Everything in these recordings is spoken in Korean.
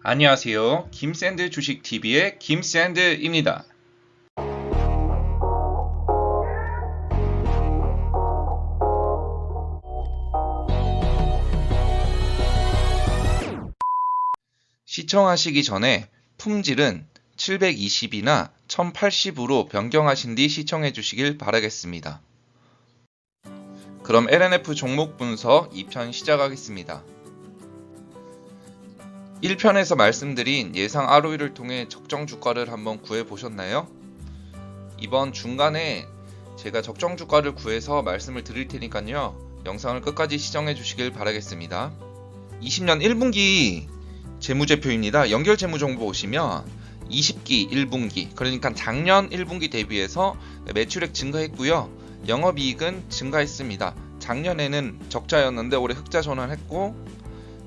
안녕하세요. 김샌드 주식TV의 김샌드입니다. 시청하시기 전에 품질은 720이나 1080으로 변경하신 뒤 시청해 주시길 바라겠습니다. 그럼 LNF 종목 분석 2편 시작하겠습니다. 1편에서 말씀드린 예상 ROE를 통해 적정 주가를 한번 구해 보셨나요? 이번 중간에 제가 적정 주가를 구해서 말씀을 드릴 테니까요. 영상을 끝까지 시청해 주시길 바라겠습니다. 20년 1분기 재무제표입니다. 연결 재무 정보 보시면 20기 1분기, 그러니까 작년 1분기 대비해서 매출액 증가했고요. 영업이익은 증가했습니다. 작년에는 적자였는데 올해 흑자 전환했고,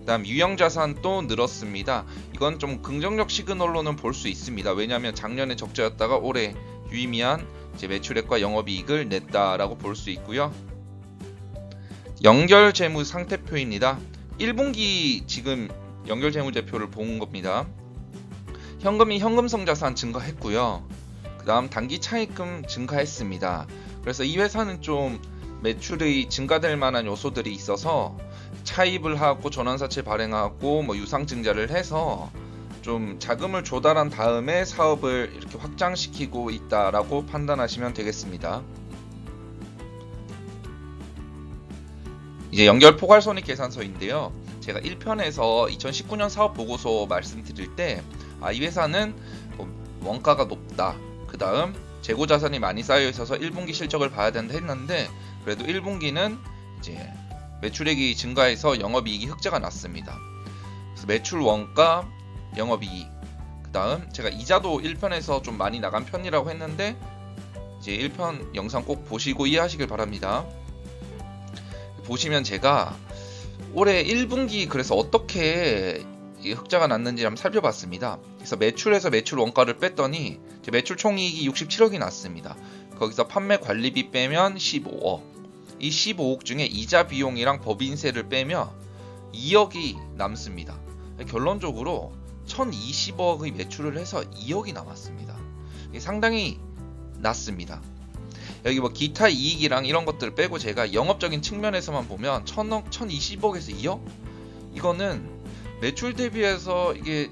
그다음 유형자산도 늘었습니다. 이건 좀 긍정적 시그널로는 볼 수 있습니다. 왜냐하면 작년에 적자였다가 올해 유의미한 매출액과 영업이익을 냈다라고 볼 수 있고요. 연결재무 상태표입니다. 1분기 지금 연결재무제표를 본 겁니다. 현금이 현금성자산 증가했고요. 그 다음 단기 차입금 증가했습니다. 그래서 이 회사는 좀 매출이 증가될 만한 요소들이 있어서 차입을 하고 전환사채 발행하고 유상증자를 해서 좀 자금을 조달한 다음에 사업을 이렇게 확장시키고 있다라고 판단하시면 되겠습니다. 이제 연결 포괄손익 계산서인데요. 제가 1편에서 2019년 사업 보고서 말씀드릴 때 이 회사는 원가가 높다, 그 다음 재고 자산이 많이 쌓여 있어서 1분기 실적을 봐야 된다 했는데, 그래도 1분기는 이제 매출액이 증가해서 영업이익이 흑자가 났습니다. 그래서 매출 원가, 영업이익, 그 다음 제가 이자도 1편에서 좀 많이 나간 편이라고 했는데 이제 1편 영상 꼭 보시고 이해하시길 바랍니다. 보시면 제가 올해 1분기 그래서 어떻게 흑자가 났는지 한번 살펴봤습니다. 그래서 매출에서 매출 원가를 뺐더니 매출 총이익이 67억이 났습니다. 거기서 판매 관리비 빼면 15억, 이 15억 중에 이자 비용이랑 법인세를 빼면 2억이 남습니다. 결론적으로 1020억의 매출을 해서 2억이 남았습니다. 상당히 낮습니다. 여기 기타 이익이랑 이런 것들을 빼고 제가 영업적인 측면에서만 보면 1000억, 1020억에서 2억? 이거는 매출 대비해서 이게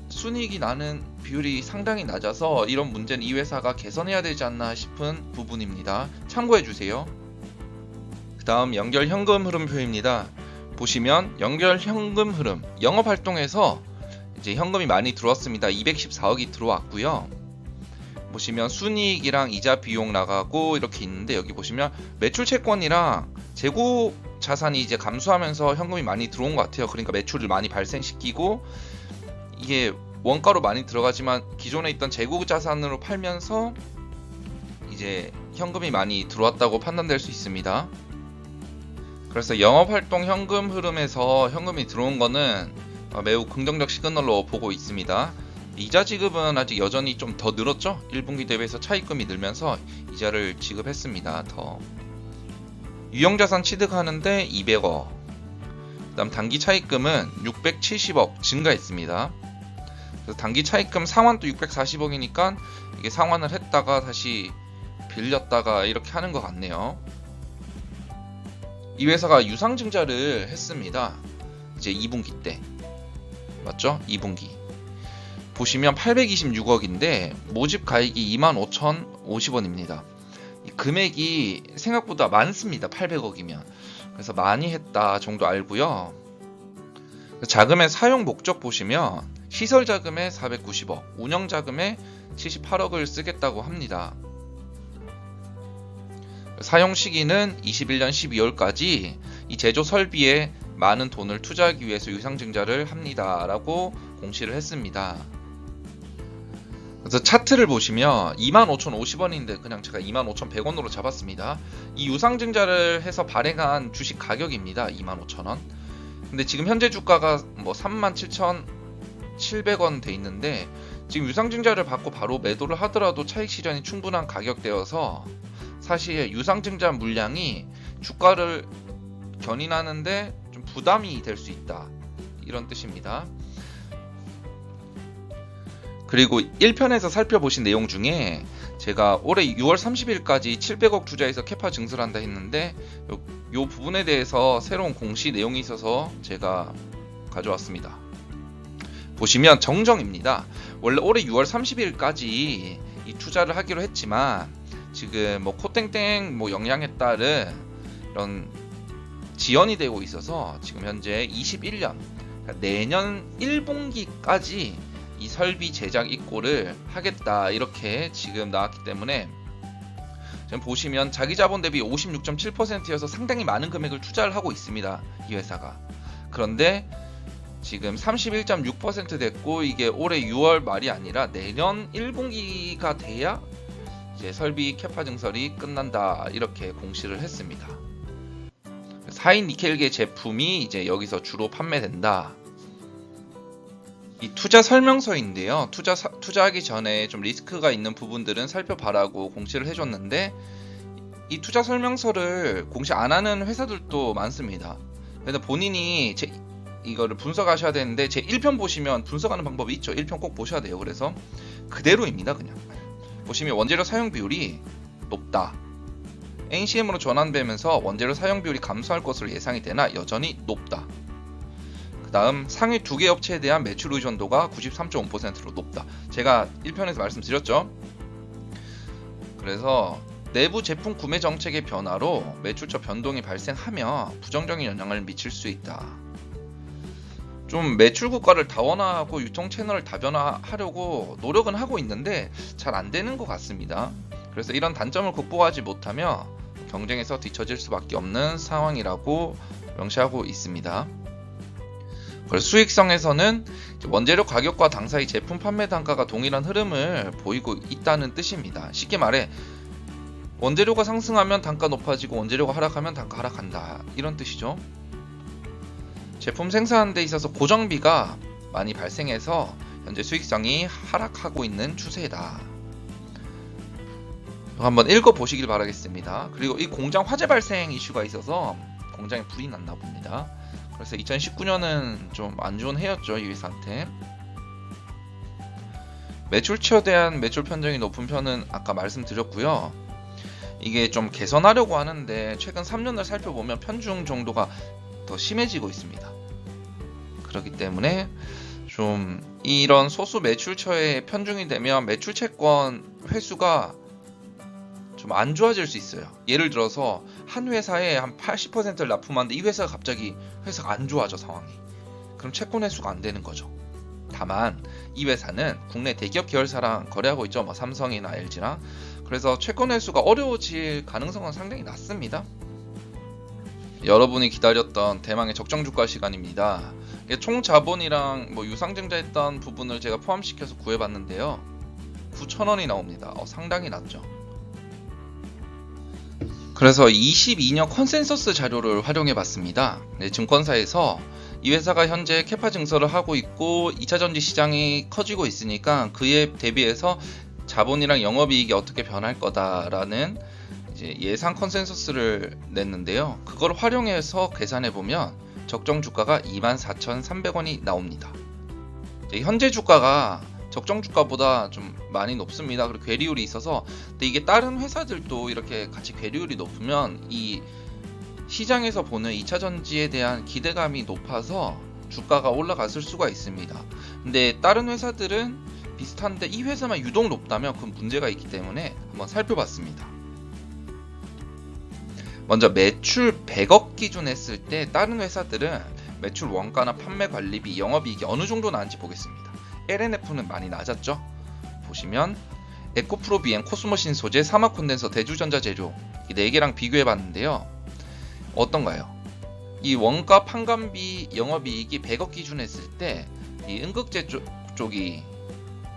순이익이 나는 비율이 상당히 낮아서 이런 문제는 이 회사가 개선해야 되지 않나 싶은 부분입니다. 참고해 주세요. 그 다음 연결 현금 흐름표입니다. 보시면 연결 현금 흐름, 영업 활동에서 이제 현금이 많이 들어왔습니다. 214억이 들어왔고요. 보시면 순이익이랑 이자 비용 나가고 이렇게 있는데, 여기 보시면 매출 채권이랑 재고 자산이 이제 감소하면서 현금이 많이 들어온 것 같아요. 그러니까 매출을 많이 발생시키고, 이게 원가로 많이 들어가지만 기존에 있던 재고 자산으로 팔면서 이제 현금이 많이 들어왔다고 판단될 수 있습니다. 그래서 영업활동 현금 흐름에서 현금이 들어온 거는 매우 긍정적 시그널로 보고 있습니다. 이자 지급은 아직 여전히 좀 더 늘었죠. 1분기 대비해서 차입금이 늘면서 이자를 지급했습니다. 더 유형자산 취득하는데 200억, 그 다음 단기 차입금은 670억 증가했습니다. 그래서 단기 차입금 상환도 640억이니까 이게 상환을 했다가 다시 빌렸다가 이렇게 하는 것 같네요. 이 회사가 유상증자를 했습니다. 이제 2분기 때 맞죠? 2분기 보시면 826억인데 모집 가액이 25,050원입니다. 이 금액이 생각보다 많습니다. 800억이면. 그래서 많이 했다 정도 알고요. 자금의 사용 목적 보시면 시설 자금에 490억, 운영 자금에 78억을 쓰겠다고 합니다. 사용 시기는 21년 12월까지 이 제조 설비에 많은 돈을 투자하기 위해서 유상증자를 합니다 라고 공시를 했습니다. 그래서 차트를 보시면 25,050원인데 그냥 제가 25,100원으로 잡았습니다. 이 유상증자를 해서 발행한 주식 가격입니다. 25,000원. 근데 지금 현재 주가가 37,700원 돼 있는데, 지금 유상증자를 받고 바로 매도를 하더라도 차익 실현이 충분한 가격대여서 사실 유상증자 물량이 주가를 견인하는데 좀 부담이 될 수 있다, 이런 뜻입니다. 그리고 1편에서 살펴보신 내용 중에 제가 올해 6월 30일까지 700억 투자해서 캐파 증설한다 했는데 요 부분에 대해서 새로운 공시 내용이 있어서 제가 가져왔습니다. 보시면 정정입니다. 원래 올해 6월 30일까지 이 투자를 하기로 했지만 지금 뭐 코땡땡 뭐 영향에 따른 이런 지연이 되고 있어서 지금 현재 21년 그러니까 내년 1분기까지 이 설비 제작 입고를 하겠다 이렇게 지금 나왔기 때문에 지금 보시면 자기 자본 대비 56.7%여서 상당히 많은 금액을 투자를 하고 있습니다. 이 회사가. 그런데 지금 31.6% 됐고 이게 올해 6월 말이 아니라 내년 1분기가 돼야 이제 설비 캐파 증설이 끝난다 이렇게 공시를 했습니다. 4인 니켈계 제품이 이제 여기서 주로 판매된다. 이 투자 설명서인데요. 투자하기 전에 좀 리스크가 있는 부분들은 살펴봐라고 공시를 해줬는데 이 투자 설명서를 공시 안 하는 회사들도 많습니다. 그래서 본인이 이거를 분석하셔야 되는데 제 1편 보시면 분석하는 방법이 있죠. 1편 꼭 보셔야 돼요. 그래서 그대로입니다. 그냥 보시면 원재료 사용 비율이 높다. NCM으로 전환되면서 원재료 사용 비율이 감소할 것으로 예상이 되나 여전히 높다. 그 다음 상위 2개 업체에 대한 매출 의존도가 93.5%로 높다. 제가 1편에서 말씀드렸죠. 그래서 내부 제품 구매 정책의 변화로 매출처 변동이 발생하며 부정적인 영향을 미칠 수 있다. 좀 매출 국가를 다원화하고 유통 채널을 다변화하려고 노력은 하고 있는데 잘 안 되는 것 같습니다. 그래서 이런 단점을 극복하지 못하며 경쟁에서 뒤처질 수밖에 없는 상황이라고 명시하고 있습니다. 그래서 수익성에서는 원재료 가격과 당사의 제품 판매 단가가 동일한 흐름을 보이고 있다는 뜻입니다. 쉽게 말해 원재료가 상승하면 단가 높아지고 원재료가 하락하면 단가 하락한다 이런 뜻이죠. 제품 생산하는 데 있어서 고정비가 많이 발생해서 현재 수익성이 하락하고 있는 추세다. 한번 읽어보시길 바라겠습니다. 그리고 이 공장 화재 발생 이슈가 있어서 공장에 불이 났나 봅니다. 그래서 2019년은 좀 안 좋은 해였죠. 이 회사한테. 매출치에 대한 매출 편중이 높은 편은 아까 말씀드렸고요. 이게 좀 개선하려고 하는데 최근 3년을 살펴보면 편중 정도가 더 심해지고 있습니다. 그렇기 때문에 좀 이런 소수 매출처에 편중이 되면 매출 채권 회수가 좀 안 좋아질 수 있어요. 예를 들어서 한 회사에 한 80%를 납품하는데 이 회사가 갑자기 회사가 안 좋아져 상황이. 그럼 채권 회수가 안 되는 거죠. 다만 이 회사는 국내 대기업 계열사랑 거래하고 있죠. 뭐 삼성이나 LG랑. 그래서 채권 회수가 어려워질 가능성은 상당히 낮습니다. 여러분이 기다렸던 대망의 적정주가 시간입니다. 총 자본이랑 뭐 유상증자 했던 부분을 제가 포함시켜서 구해봤는데요. 9,000원이 나옵니다. 상당히 낮죠. 그래서 22년 컨센서스 자료를 활용해봤습니다. 증권사에서 이 회사가 현재 캐파 증설을 하고 있고 2차전지 시장이 커지고 있으니까 그에 대비해서 자본이랑 영업이익이 어떻게 변할 거다라는 이제 예상 컨센서스를 냈는데요. 그걸 활용해서 계산해보면 적정 주가가 24,300원이 나옵니다. 현재 주가가 적정 주가보다 좀 많이 높습니다. 그리고 괴리율이 있어서 근데 이게 다른 회사들도 이렇게 같이 괴리율이 높으면 이 시장에서 보는 2차전지에 대한 기대감이 높아서 주가가 올라갔을 수가 있습니다. 근데 다른 회사들은 비슷한데 이 회사만 유독 높다면 그건 문제가 있기 때문에 한번 살펴봤습니다. 먼저 매출 100억 기준 했을 때 다른 회사들은 매출 원가나 판매 관리비, 영업이익이 어느 정도 나는지 보겠습니다. LNF는 많이 낮았죠. 보시면 에코프로 BM, 코스모 신소재, 사막 콘덴서, 대주전자 재료 이 4개랑 비교해 봤는데요. 어떤가요? 이 원가, 판관비, 영업이익이 100억 기준 했을 때 이 음극재 쪽이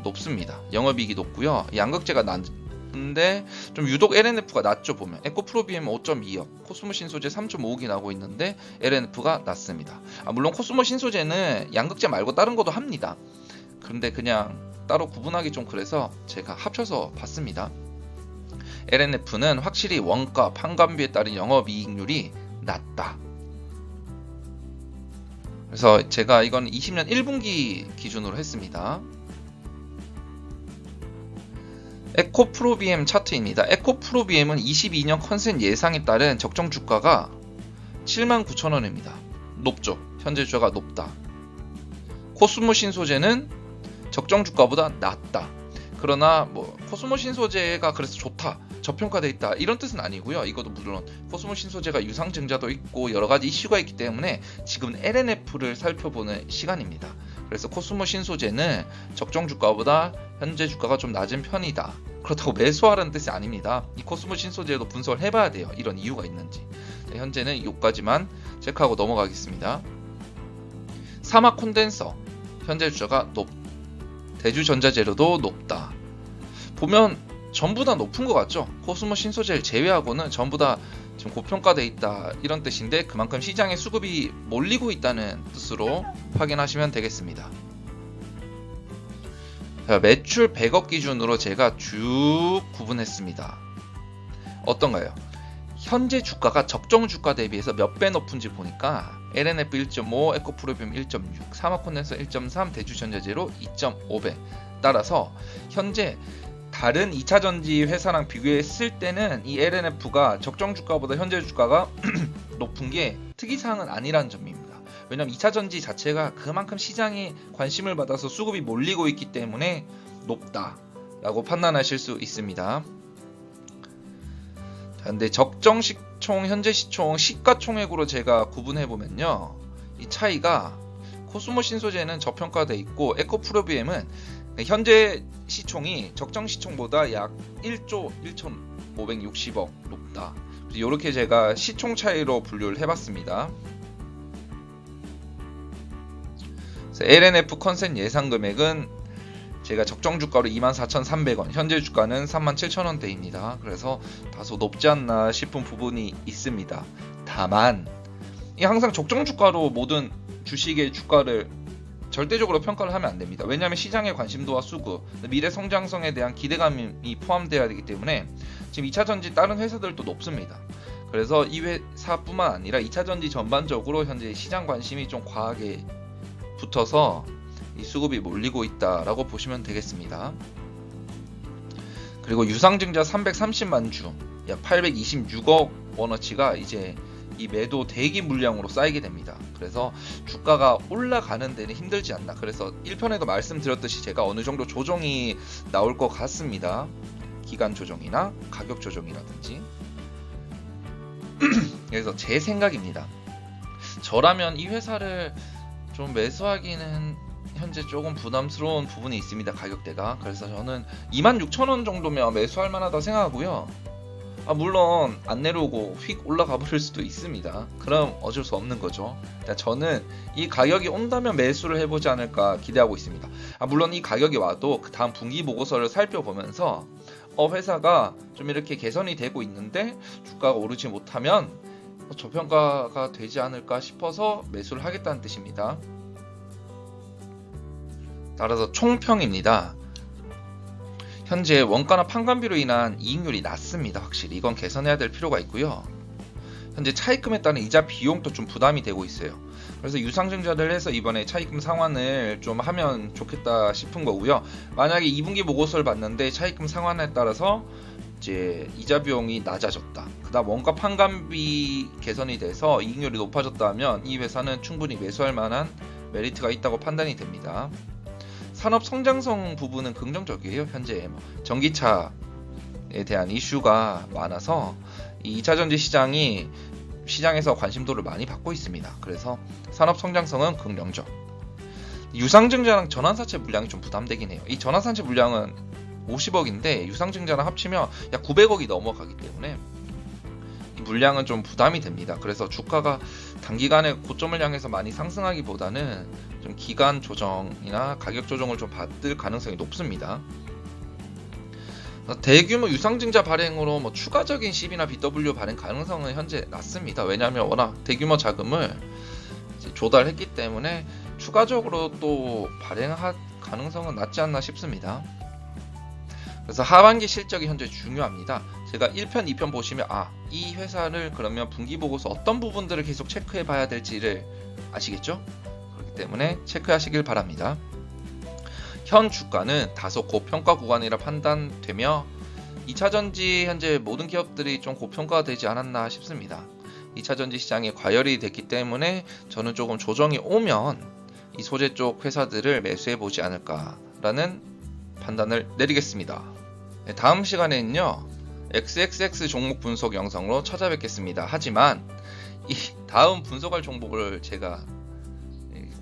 높습니다. 영업이익이 높고요. 양극재가 낮은데 좀 유독 LNF가 낮죠. 보면 에코프로 BM 5.2억, 코스모 신소재 3.5억이 나오고 있는데 LNF가 낮습니다. 물론 코스모 신소재는 양극재 말고 다른 것도 합니다. 그런데 그냥 따로 구분하기 좀 그래서 제가 합쳐서 봤습니다. LNF는 확실히 원가, 판관비에 따른 영업이익률이 낮다. 그래서 제가 이건 20년 1분기 기준으로 했습니다. 에코프로비엠 차트입니다. 에코프로비엠은 22년 컨센 예상에 따른 적정 주가가 79,000원입니다. 높죠. 현재 주가가 높다. 코스모 신소재는 적정 주가보다 낮다. 그러나 뭐 코스모 신소재가 그래서 좋다, 저평가돼 있다 이런 뜻은 아니고요. 이것도 물론 코스모 신소재가 유상증자도 있고 여러 가지 이슈가 있기 때문에 지금 LNF를 살펴보는 시간입니다. 그래서 코스모 신소재는 적정 주가보다 현재 주가가 좀 낮은 편이다. 그렇다고 매수하라는 뜻이 아닙니다. 이 코스모 신소재도 분석을 해봐야 돼요. 이런 이유가 있는지. 현재는 요까지만 체크하고 넘어가겠습니다. 사막 콘덴서 현재 주가가 대주전자재료도 높다. 보면 전부 다 높은 것 같죠? 코스모 신소재를 제외하고는 전부 다 지금 고평가돼 있다 이런 뜻인데 그만큼 시장에 수급이 몰리고 있다는 뜻으로 확인하시면 되겠습니다. 자, 매출 100억 기준으로 제가 쭉 구분했습니다. 어떤가요? 현재 주가가 적정 주가 대비해서 몇 배 높은지 보니까 LNF 1.5, 에코프로비엠 1.6, 사마콘덴서 1.3, 대주전자재료 2.5배. 따라서 현재 다른 2차전지 회사랑 비교했을 때는 이 LNF가 적정 주가보다 현재 주가가 높은 게 특이사항은 아니라는 점입니다. 왜냐하면 2차전지 자체가 그만큼 시장에 관심을 받아서 수급이 몰리고 있기 때문에 높다라고 판단하실 수 있습니다. 자, 근데 적정 시총, 현재 시총, 시가총액으로 제가 구분해보면요. 이 차이가 코스모 신소재는 저평가돼 있고 에코프로비엠은 현재 시총이 적정 시총보다 약 1조 1,560억 높다. 이렇게 제가 시총 차이로 분류를 해봤습니다. LNF 컨센 예상 금액은 제가 적정 주가로 24,300원, 현재 주가는 37,000원대입니다. 그래서 다소 높지 않나 싶은 부분이 있습니다. 다만 항상 적정 주가로 모든 주식의 주가를 절대적으로 평가를 하면 안 됩니다. 왜냐하면 시장의 관심도와 수급, 미래 성장성에 대한 기대감이 포함되어야 되기 때문에 지금 2차전지 다른 회사들도 높습니다. 그래서 이 회사뿐만 아니라 2차전지 전반적으로 현재 시장 관심이 좀 과하게 붙어서 이 수급이 몰리고 있다라고 보시면 되겠습니다. 그리고 유상증자 330만 주, 약 826억 원어치가 이제 이 매도 대기 물량으로 쌓이게 됩니다. 그래서 주가가 올라가는 데는 힘들지 않나. 그래서 1편에도 말씀드렸듯이 제가 어느 정도 조정이 나올 것 같습니다. 기간 조정이나 가격 조정이라든지. 그래서 제 생각입니다. 저라면 이 회사를 좀 매수하기는 현재 조금 부담스러운 부분이 있습니다. 가격대가. 그래서 저는 26,000원 정도면 매수할 만하다 생각하고요. 물론 안 내려오고 휙 올라가 버릴 수도 있습니다. 그럼 어쩔 수 없는 거죠. 저는 이 가격이 온다면 매수를 해보지 않을까 기대하고 있습니다. 물론 이 가격이 와도 그 다음 분기 보고서를 살펴보면서 회사가 좀 이렇게 개선이 되고 있는데 주가가 오르지 못하면 저평가가 되지 않을까 싶어서 매수를 하겠다는 뜻입니다. 따라서 총평입니다. 현재 원가나 판관비로 인한 이익률이 낮습니다. 확실히 이건 개선해야 될 필요가 있고요. 현재 차입금에 따른 이자 비용도 좀 부담이 되고 있어요. 그래서 유상증자를 해서 이번에 차입금 상환을 좀 하면 좋겠다 싶은 거고요. 만약에 2분기 보고서를 봤는데 차입금 상환에 따라서 이제 이자 비용이 낮아졌다. 그다음 원가 판관비 개선이 돼서 이익률이 높아졌다면 이 회사는 충분히 매수할 만한 메리트가 있다고 판단이 됩니다. 산업 성장성 부분은 긍정적이에요. 현재 전기차에 대한 이슈가 많아서 이 2차전지 시장에서 관심도를 많이 받고 있습니다. 그래서 산업 성장성은 긍정적. 유상증자랑 전환사채 물량이 좀 부담되긴 해요. 이 전환사채 물량은 50억인데 유상증자랑 합치면 약 900억이 넘어가기 때문에 이 물량은 좀 부담이 됩니다. 그래서 주가가 단기간에 고점을 향해서 많이 상승하기보다는 좀 기간 조정이나 가격 조정을 좀 받을 가능성이 높습니다. 대규모 유상증자 발행으로 추가적인 CB나 BW 발행 가능성은 현재 낮습니다. 왜냐하면 워낙 대규모 자금을 조달했기 때문에 추가적으로 또 발행할 가능성은 낮지 않나 싶습니다. 그래서 하반기 실적이 현재 중요합니다. 제가 1편, 2편 보시면 이 회사를 그러면 분기 보고서 어떤 부분들을 계속 체크해 봐야 될지를 아시겠죠? 그렇기 때문에 체크하시길 바랍니다. 현 주가는 다소 고평가 구간이라 판단되며 2차전지 현재 모든 기업들이 좀 고평가가 되지 않았나 싶습니다. 2차전지 시장이 과열이 됐기 때문에 저는 조금 조정이 오면 이 소재 쪽 회사들을 매수해 보지 않을까라는 판단을 내리겠습니다. 네, 다음 시간에는요 XXX 종목 분석 영상으로 찾아뵙겠습니다. 하지만 이 다음 분석할 종목을 제가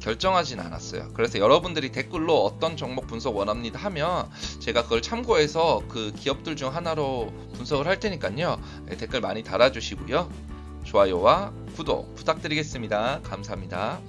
결정하진 않았어요. 그래서 여러분들이 댓글로 어떤 종목 분석 원합니다 하면 제가 그걸 참고해서 그 기업들 중 하나로 분석을 할 테니까요. 댓글 많이 달아주시고요. 좋아요와 구독 부탁드리겠습니다. 감사합니다.